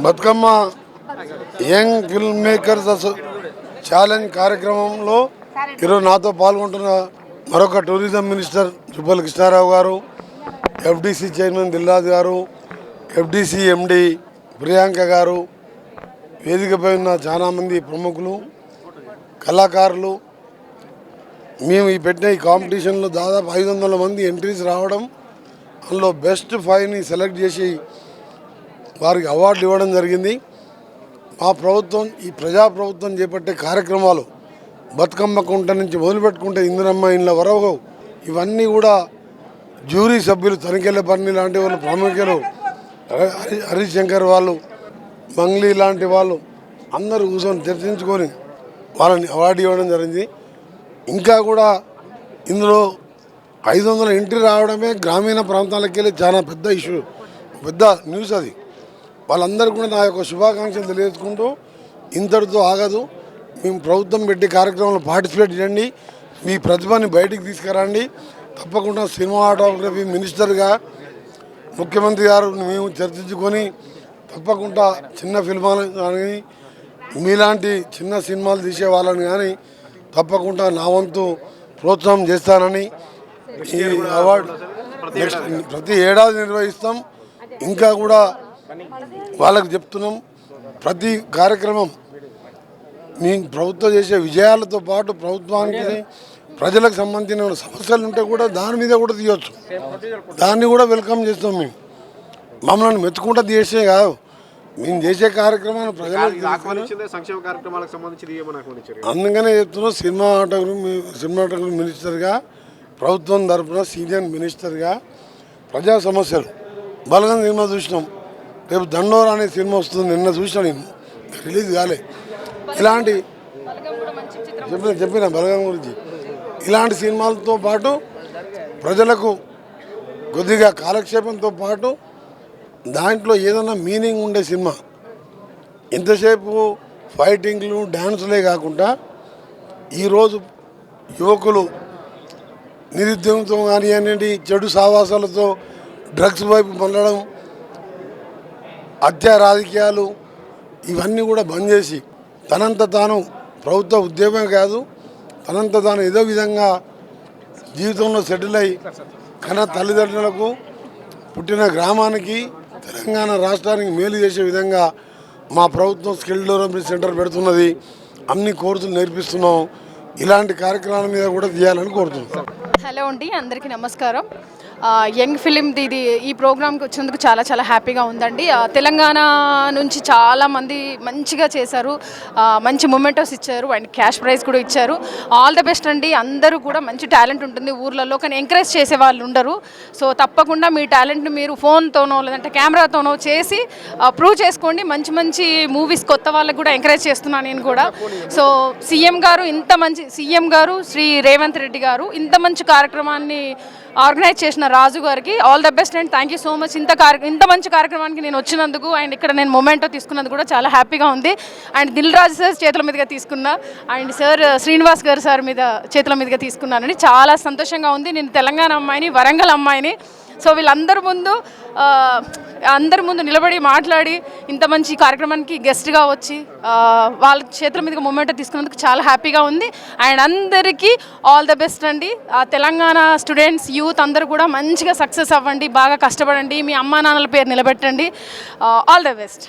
Bathukamma young film makers challenge కార్యక్రమంలో ఈరోజు నాతో పాల్గొంటున్న మరొక టూరిజం మినిస్టర్ జుబ్బల్ కృష్ణారావు గారు, ఎఫ్డిసి చైర్మన్ దిల్రాజు గారు, ఎఫ్డిసి ఎండి ప్రియాంక గారు, వేదికపై ఉన్న చాలామంది ప్రముఖులు, కళాకారులు. మేము ఈ పెట్టిన ఈ కాంపిటీషన్లో దాదాపు 500 మంది ఎంట్రీస్ రావడం, అందులో బెస్ట్ 5ని సెలెక్ట్ చేసి వారికి అవార్డులు ఇవ్వడం జరిగింది. మా ప్రభుత్వం ఈ ప్రజాప్రభుత్వం చేపట్టే కార్యక్రమాలు బతుకమ్మ కుంట నుంచి మొదలుపెట్టుకుంటే ఇందిరమ్మ ఇండ్ల వరకు ఇవన్నీ కూడా జ్యూరీ సభ్యులు తనిఖీల పని లాంటి వాళ్ళు, ప్రముఖులు హరీష్ శంకర్ వాళ్ళు, మంగ్లీ లాంటి వాళ్ళు అందరూ కూర్చొని చర్చించుకొని వాళ్ళని అవార్డు ఇవ్వడం జరిగింది. ఇంకా కూడా ఇందులో 500 ఎంట్రీ రావడమే గ్రామీణ ప్రాంతాలకు వెళ్ళి చాలా పెద్ద ఇష్యూ, పెద్ద న్యూస్ అది. వాళ్ళందరూ కూడా నా యొక్క శుభాకాంక్షలు తెలియజేసుకుంటూ ఇంతటితో ఆగదు. మేము ప్రభుత్వం పెట్టి కార్యక్రమంలో పార్టిసిపేట్ చేయండి, మీ ప్రతిభని బయటికి తీసుకురండి. తప్పకుండా సినిమాటోగ్రఫీ మినిస్టర్గా ముఖ్యమంత్రి గారు మేము చర్చించుకొని తప్పకుండా చిన్న ఫిల్మాలు కానీ మీలాంటి చిన్న సినిమాలు తీసే వాళ్ళని కానీ తప్పకుండా నా వంతు ప్రోత్సాహం చేస్తానని ఈ అవార్డు ప్రతి ఏడాది నిర్వహిస్తాం. ఇంకా కూడా వాళ్ళకి చెప్తున్నాం, ప్రతి కార్యక్రమం మీ ప్రభుత్వం చేసే విజయాలతో పాటు ప్రభుత్వానికి ప్రజలకు సంబంధించిన సమస్యలు ఉంటే కూడా దాని మీద కూడా తీయవచ్చు, దాన్ని కూడా వెల్కమ్ చేస్తాం. మేము మమ్మల్ని మెచ్చుకుంటూ తీసే కాదు, మేము చేసే కార్యక్రమాలు ప్రజలకు. అందుకనే చెప్తున్నాం, సినిమాటోగ్రఫీ మినిస్టర్గా ప్రభుత్వం తరఫున సీనియర్ మినిస్టర్గా ప్రజా సమస్యలు బలగం సినిమా చూసినాం, రేపు దండోరా అనే సినిమా వస్తుంది, నిన్న చూసినా నేను, రిలీజ్ కాలే. ఇలాంటి చెప్పిన బలగం గురించి ఇలాంటి సినిమాలతో పాటు ప్రజలకు కొద్దిగా కాలక్షేపంతో పాటు దాంట్లో ఏదైనా మీనింగ్ ఉండే సినిమా, ఎంతసేపు ఫైటింగ్లు డ్యాన్సులే కాకుండా ఈరోజు యువకులు నిరుద్యోగంతో కానివ్వండి, చెడు సావాసాలతో డ్రగ్స్ వైపు మళ్ళడం, హత్య రాజకీయాలు ఇవన్నీ కూడా బంద్ చేసి తనంత తాను ప్రభుత్వ ఉద్యోగమే కాదు, తనంత తాను ఏదో విధంగా జీవితంలో సెటిల్ అయ్యి కన్నా తల్లిదండ్రులకు, పుట్టిన గ్రామానికి, తెలంగాణ రాష్ట్రానికి మేలు చేసే విధంగా మా ప్రభుత్వం స్కిల్ డెవలప్మెంట్ సెంటర్ పెడుతున్నది. అన్ని కోర్సులు నేర్పిస్తున్నాం. ఇలాంటి కార్యక్రమాల మీద కూడా తీయాలని కోరుతున్నాం. హలో అండి, అందరికీ నమస్కారం. యంగ్ ఫిలింది ఈ ప్రోగ్రామ్కి వచ్చినందుకు చాలా చాలా హ్యాపీగా ఉందండి. తెలంగాణ నుంచి చాలామంది మంచిగా చేశారు, మంచి మొమెంటోస్ ఇచ్చారు అండ్ క్యాష్ ప్రైజ్ కూడా ఇచ్చారు. ఆల్ ద బెస్ట్ అండి. అందరూ కూడా మంచి టాలెంట్ ఉంటుంది ఊర్లలో, కానీ ఎంకరేజ్ చేసే వాళ్ళు ఉండరు. సో తప్పకుండా మీ టాలెంట్ని మీరు ఫోన్తోనో లేదంటే కెమెరాతోనో చేసి ప్రూవ్ చేసుకోండి. మంచి మంచి మూవీస్ కొత్త వాళ్ళకి కూడా ఎంకరేజ్ చేస్తున్నాను నేను కూడా. సో సీఎం గారు శ్రీ రేవంత్ రెడ్డి గారు ఇంత మంచి కార్యక్రమాన్ని ఆర్గనైజ్ చేసిన రాజు గారికి all the best and thank you so much. ఇంత మంచి కార్యక్రమానికి నేను వచ్చినందుకు అండ్ ఇక్కడ నేను మొమెంటో తీసుకున్నందుకు కూడా చాలా హ్యాపీగా ఉంది. అండ్ దిల్ రాజు సార్ చేతుల మీదుగా తీసుకున్నా అండ్ సార్ శ్రీనివాస్ గారు సార్ చేతుల మీదుగా తీసుకున్నానని చాలా సంతోషంగా ఉంది. నేను తెలంగాణ అమ్మాయిని, వరంగల్ అమ్మాయిని. సో వీళ్ళందరి ముందు నిలబడి మాట్లాడి ఇంత మంచి కార్యక్రమానికి గెస్ట్గా వచ్చి వాళ్ళ చేతుల మీదుగా మొమెంటో తీసుకున్నందుకు చాలా హ్యాపీగా ఉంది. అండ్ అందరికీ ఆల్ ద బెస్ట్ అండి. తెలంగాణ స్టూడెంట్స్, యూత్ అందరూ కూడా మంచిగా సక్సెస్ అవ్వండి, బాగా కష్టపడండి, మీ అమ్మా నాన్నల పేరు నిలబెట్టండి. All the best.